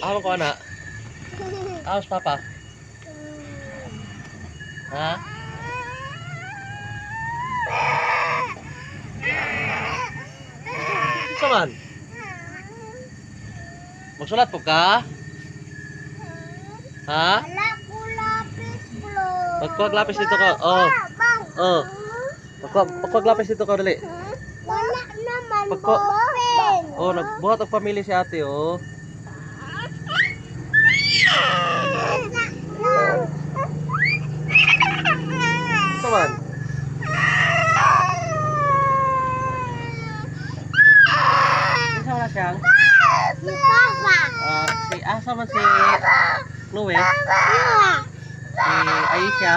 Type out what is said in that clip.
Ako ko na. Awas papa. Ha? Saman? Magsulat po ka? Ha? Wala ko lapis, bro. Magkuha lapis dito ka. Oh. Oh. Magkuha lapis dito ka dali. Wala naman, Pagko- ballpen. Oh, nagbuhat og pamilya si ate oh. Saman? Isa na siyang? Si Papa. Si asa man si Chloe? Papa. Si Aisha?